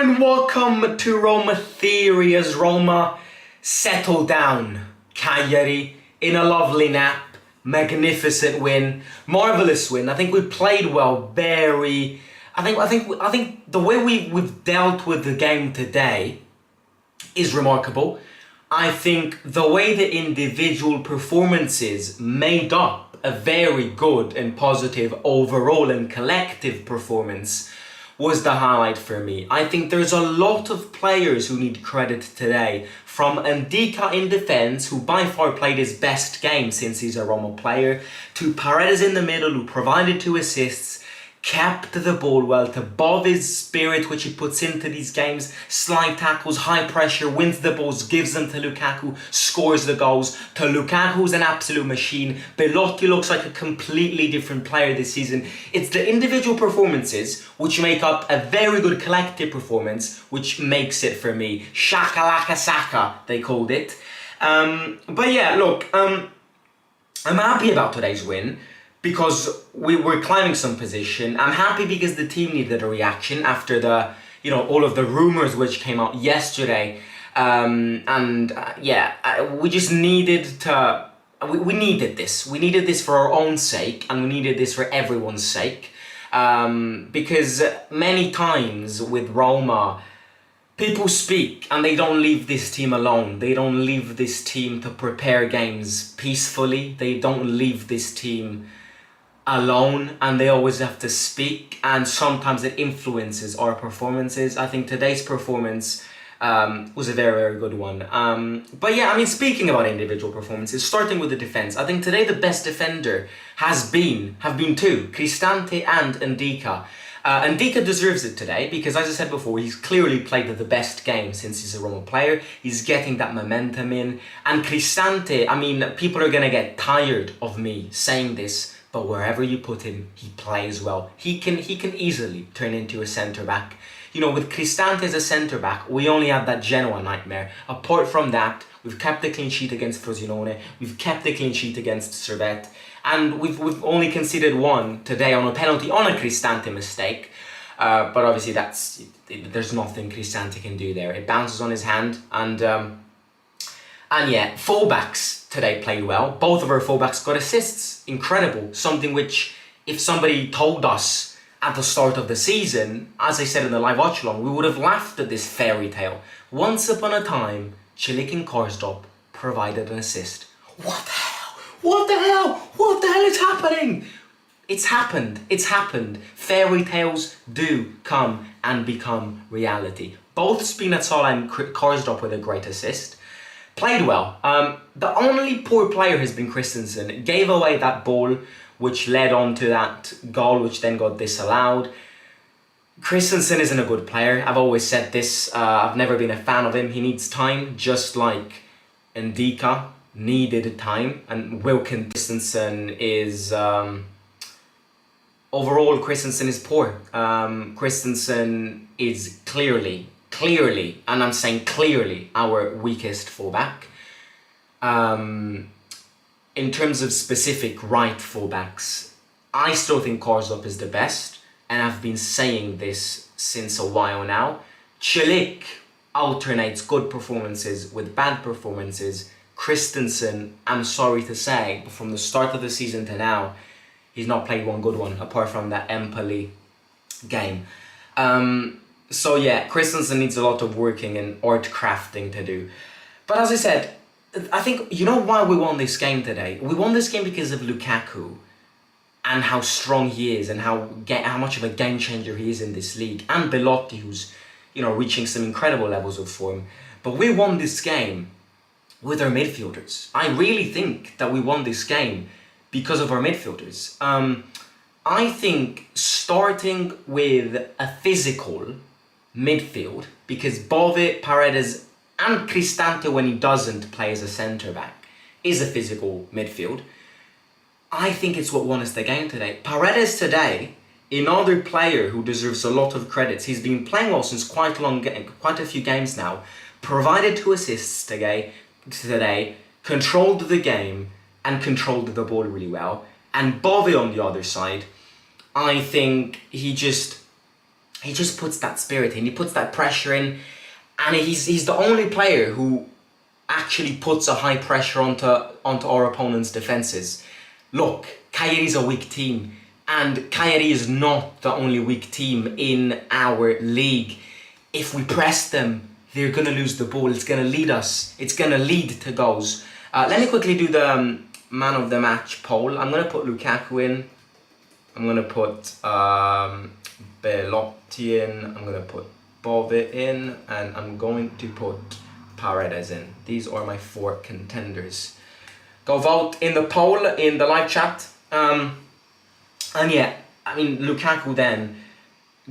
and welcome to Roma Theory as Roma settle down Cagliari in a lovely nap, magnificent win, marvellous win. I think we played well, I think the way we've dealt with the game today is remarkable. I think the way the individual performances made up a very good and positive overall and collective performance was the highlight for me. I think there's a lot of players who need credit today, from Ndika in defence, who by far played his best game since he's a Roma player, to Parz in the middle, who provided 2 assists, kept the ball well, to Bobby's spirit which he puts into these games, slide tackles, high pressure, wins the balls, gives them to Lukaku, scores the goals, to Lukaku, who's an absolute machine. Belotti looks like a completely different player this season. It's the individual performances which make up a very good collective performance, which makes it for me. Shakalaka Saka, they called it. But yeah, look, I'm happy about today's win, because we were climbing some position. I'm happy because the team needed a reaction after the, all of the rumours which came out yesterday. We just needed to, we needed this. We needed this for our own sake, and we needed this for everyone's sake. Because many times with Roma, people speak and they don't leave this team alone. They don't leave this team to prepare games peacefully. They don't leave this team alone, and they always have to speak, and sometimes it influences our performances. I think today's performance was a very, very good one. But yeah, I mean, speaking about individual performances, starting with the defence, I think today the best defender have been 2, Christensen and Ndika. Ndika deserves it today because, as I said before, he's clearly played the best game since he's a Roma player. He's getting that momentum in. And Christensen, I mean, people are going to get tired of me saying this, but wherever you put him, he plays well. He can easily turn into a centre-back. With Christensen as a centre-back, we only have that Genoa nightmare. Apart from that, we've kept the clean sheet against Frosinone, we've kept the clean sheet against Servette, and we've only conceded 1 today on a penalty on a Christensen mistake. But obviously there's nothing Christensen can do there. It bounces on his hand, and yeah, fullbacks today played well. Both of our fullbacks got assists. Incredible. Something which, if somebody told us at the start of the season, as I said in the live watch along, we would have laughed at this fairy tale. Once upon a time, Cilic and Karsdorp provided an assist. What the hell? What the hell? What the hell is happening? It's happened. It's happened. Fairy tales do come and become reality. Both Spinazzola and Karsdorp with a great assist. Played well. The only poor player has been Christensen. Gave away that ball, which led on to that goal, which then got disallowed. Christensen isn't a good player. I've always said this. I've never been a fan of him. He needs time, just like Ndika needed time. And Wilkin Christensen is... overall, Christensen is poor. Christensen is clearly, and I'm saying clearly, our weakest fullback. In terms of specific right fullbacks, I still think Karsdorp is the best, and I've been saying this since a while now. Cilic alternates good performances with bad performances. Christensen, I'm sorry to say, but from the start of the season to now, he's not played one good one, apart from that Empoli game. So yeah, Christensen needs a lot of working and art crafting to do. But as I said, I think, why we won this game today? We won this game because of Lukaku and how strong he is and how much of a game changer he is in this league. And Belotti, who's, reaching some incredible levels of form. But we won this game with our midfielders. I really think that we won this game because of our midfielders. I think starting with a physical midfield, because Bove, Paredes and Christensen, when he doesn't play as a centre-back, is a physical midfield. I think it's what won us the game today. Paredes today, another player who deserves a lot of credits. He's been playing well since quite a few games now. Provided 2 assists today, controlled the game and controlled the ball really well. And Bove on the other side, I think he just he just puts that spirit in, he puts that pressure in, and he's the only player who actually puts a high pressure onto our opponent's defences. Look, Cagliari's a weak team, and Cagliari is not the only weak team in our league. If we press them, they're going to lose the ball. It's going to lead us. It's going to lead to goals. Let me quickly do the man of the match poll. I'm going to put Lukaku in. I'm going to put Belotti in. I'm going to put Bove in. And I'm going to put Paredes in. These are my 4 contenders. Go vote in the poll, in the live chat. And yeah, I mean, Lukaku then,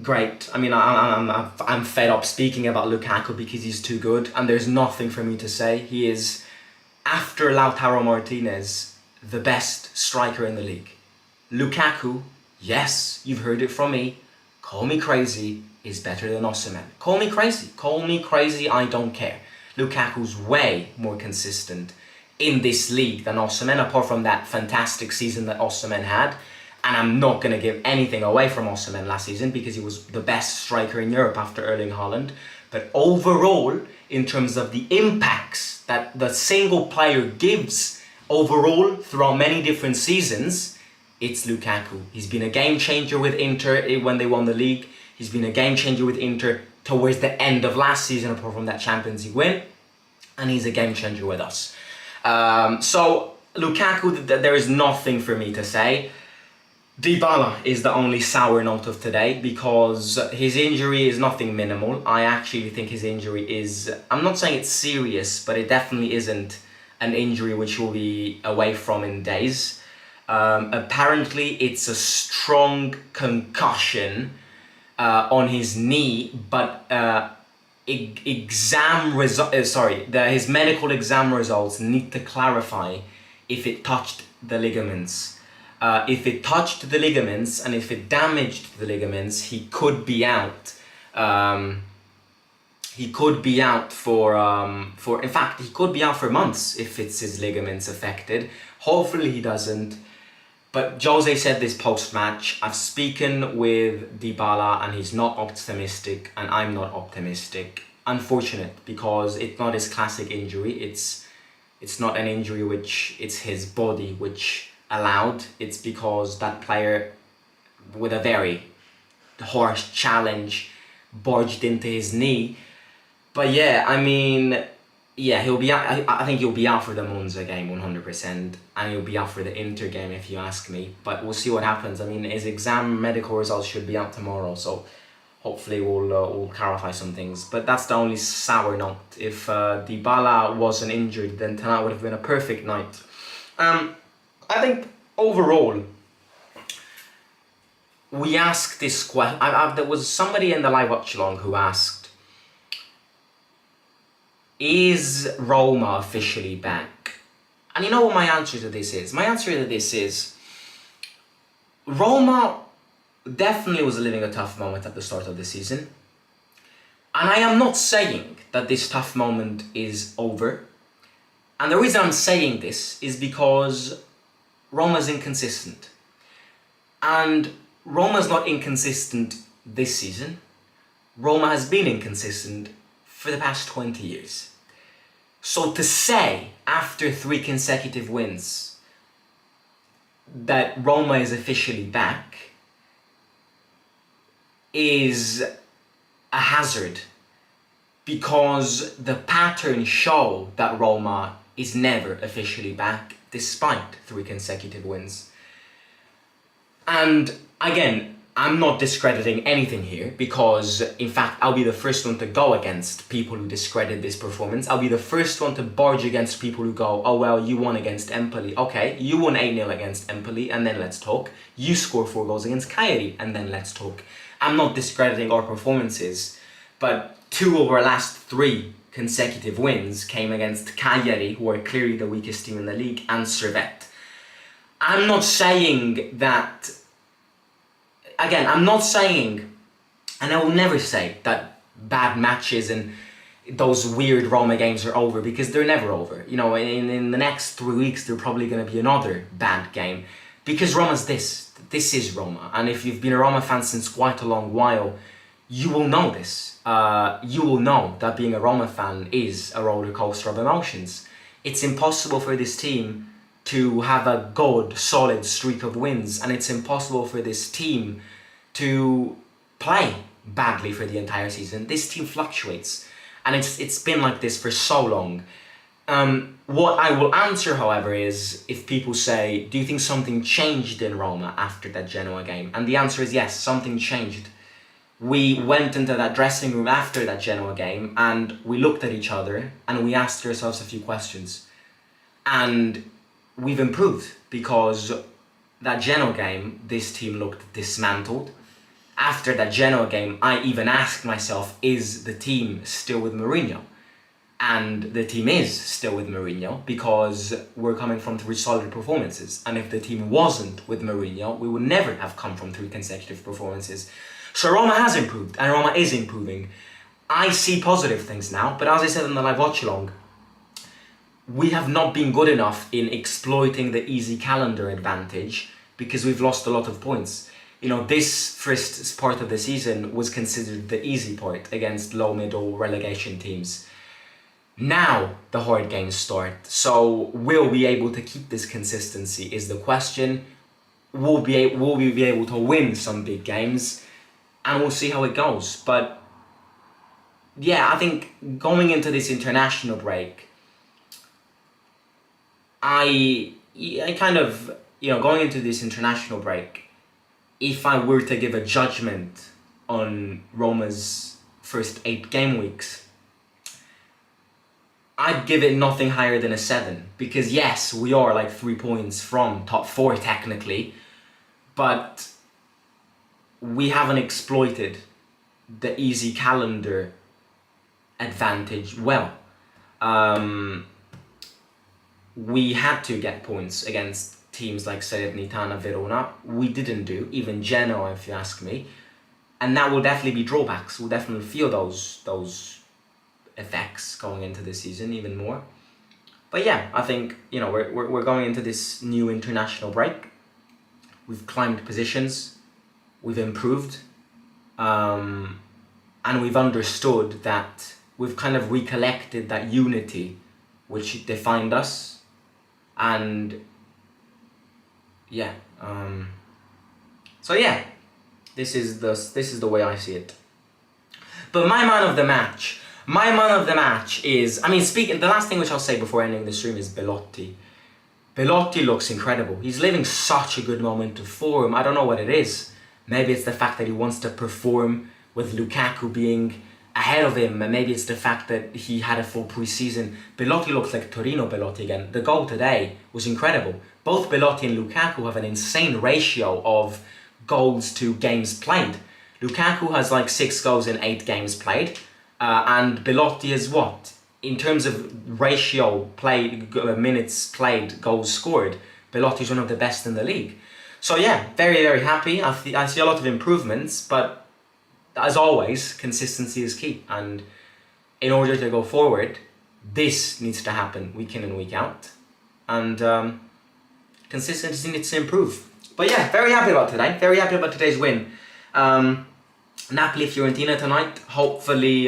great. I mean, I'm fed up speaking about Lukaku because he's too good, and there's nothing for me to say. He is, after Lautaro Martinez, the best striker in the league. Lukaku, yes, you've heard it from me, call me crazy, is better than Osimhen. Call me crazy, I don't care. Lukaku's way more consistent in this league than Osimhen, apart from that fantastic season that Osimhen had. And I'm not going to give anything away from Osimhen last season because he was the best striker in Europe after Erling Haaland. But overall, in terms of the impacts that the single player gives overall throughout many different seasons, it's Lukaku. He's been a game changer with Inter when they won the league. He's been a game changer with Inter towards the end of last season, apart from that Champions League win. And he's a game changer with us. So Lukaku, there is nothing for me to say. Dybala is the only sour note of today because his injury is nothing minimal. I actually think his injury is, I'm not saying it's serious, but it definitely isn't an injury which will be away from in days. Apparently it's a strong concussion on his knee, but his medical exam results need to clarify if it touched the ligaments. If it touched the ligaments and if it damaged the ligaments, he could be out. He could be out for months if it's his ligaments affected. Hopefully he doesn't. But Jose said this post-match, I've spoken with Dybala and he's not optimistic and I'm not optimistic. Unfortunate, because it's not his classic injury. It's not an injury which it's his body which allowed. It's because that player with a very harsh challenge barged into his knee. But yeah, I mean, yeah, he'll be out. I think he'll be out for the Monza game 100%, and he'll be out for the Inter game if you ask me. But we'll see what happens. I mean, his exam medical results should be out tomorrow, so hopefully we'll clarify some things. But that's the only sour note. If Dybala wasn't injured, then tonight would have been a perfect night. I think overall, we asked this question. There was somebody in the live watch along who asked, is Roma officially back? And you know what my answer to this is? My answer to this is, Roma definitely was living a tough moment at the start of the season. And I am not saying that this tough moment is over. And the reason I'm saying this is because Roma's inconsistent. And Roma's not inconsistent this season. Roma has been inconsistent for the past 20 years. So to say, after 3 consecutive wins, that Roma is officially back is a hazard, because the patterns show that Roma is never officially back despite 3 consecutive wins. And again, I'm not discrediting anything here, because in fact I'll be the first one to go against people who discredit this performance. I'll be the first one to barge against people who go, oh well, you won against Empoli. Okay, you won 8-0 against Empoli, and then let's talk. You scored 4 goals against Cagliari, and then let's talk. I'm not discrediting our performances, but 2 of our last 3 consecutive wins came against Cagliari, who are clearly the weakest team in the league, and Servette. I'm not saying that, again, I'm not saying, and I will never say that bad matches and those weird Roma games are over, because they're never over. You know, in the next 3 weeks, there's probably going to be another bad game, because Roma's this is Roma. And if you've been a Roma fan since quite a long while, you will know this. You will know that being a Roma fan is a roller coaster of emotions. It's impossible for this team to have a good, solid streak of wins, and it's impossible for this team to play badly for the entire season. This team fluctuates, and it's been like this for so long. What I will answer, however, is if people say, do you think something changed in Roma after that Genoa game? And the answer is yes, something changed. We went into that dressing room after that Genoa game and we looked at each other and we asked ourselves a few questions. And we've improved, because that Genoa game, this team looked dismantled. After that Genoa game, I even asked myself, is the team still with Mourinho? And the team is still with Mourinho, because we're coming from 3 solid performances. And if the team wasn't with Mourinho, we would never have come from 3 consecutive performances. So Roma has improved, and Roma is improving. I see positive things now, but as I said in the live watch-along, we have not been good enough in exploiting the easy calendar advantage, because we've lost a lot of points. You know, this first part of the season was considered the easy part against low-middle relegation teams. Now the hard games start. So will we be able to keep this consistency is the question. Will we be able to win some big games? And we'll see how it goes. But yeah, I think going into this international break, I kind of, going into this international break, if I were to give a judgment on Roma's first 8 game weeks, I'd give it nothing higher than a 7. Because yes, we are like 3 points from top 4 technically, but we haven't exploited the easy calendar advantage well. We had to get points against teams like Salernitana, Verona. We didn't do, even Genoa if you ask me. And that will definitely be drawbacks. We'll definitely feel those effects going into the season even more. But yeah, I think, we're going into this new international break. We've climbed positions, we've improved, and we've understood that we've kind of recollected that unity which defined us. And yeah, so yeah, this is the way I see it. But my man of the match is, the last thing which I'll say before ending the stream is Belotti. Belotti looks incredible. He's living such a good moment of form. I don't know what it is. Maybe it's the fact that he wants to perform with Lukaku being ahead of him, and maybe it's the fact that he had a full pre-season. Belotti looks like Torino Belotti again. The goal today was incredible. Both Belotti and Lukaku have an insane ratio of goals to games played. Lukaku has like 6 goals in 8 games played, and Belotti is what? In terms of ratio played, minutes played, goals scored, Belotti is one of the best in the league. So yeah, very, very happy. I see a lot of improvements, but as always, consistency is key. And in order to go forward, this needs to happen week in and week out. And consistency needs to improve. But yeah, very happy about today. Very happy about today's win. Napoli-Fiorentina tonight. Hopefully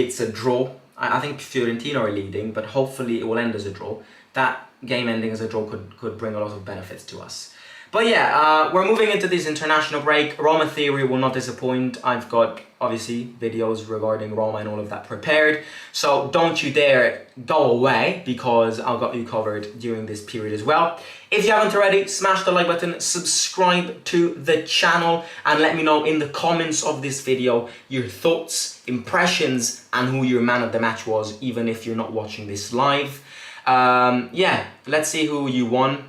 it's a draw. I think Fiorentina are leading, but hopefully it will end as a draw. That game ending as a draw could bring a lot of benefits to us. But yeah, we're moving into this international break. Roma Theory will not disappoint. I've got, obviously, videos regarding Roma and all of that prepared. So don't you dare go away, because I've got you covered during this period as well. If you haven't already, smash the like button, subscribe to the channel, and let me know in the comments of this video your thoughts, impressions, and who your man of the match was, even if you're not watching this live. Yeah, let's see who won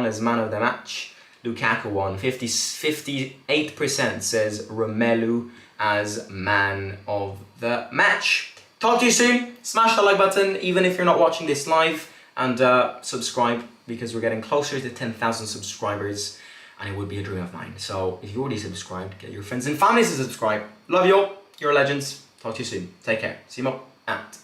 as man of the match. Lukaku won. 58% says Romelu as man of the match. Talk to you soon. Smash the like button even if you're not watching this live, and subscribe, because we're getting closer to 10,000 subscribers and it would be a dream of mine. So if you already subscribed, get your friends and family to subscribe. Love you all. You're legends. Talk to you soon. Take care. Simo out.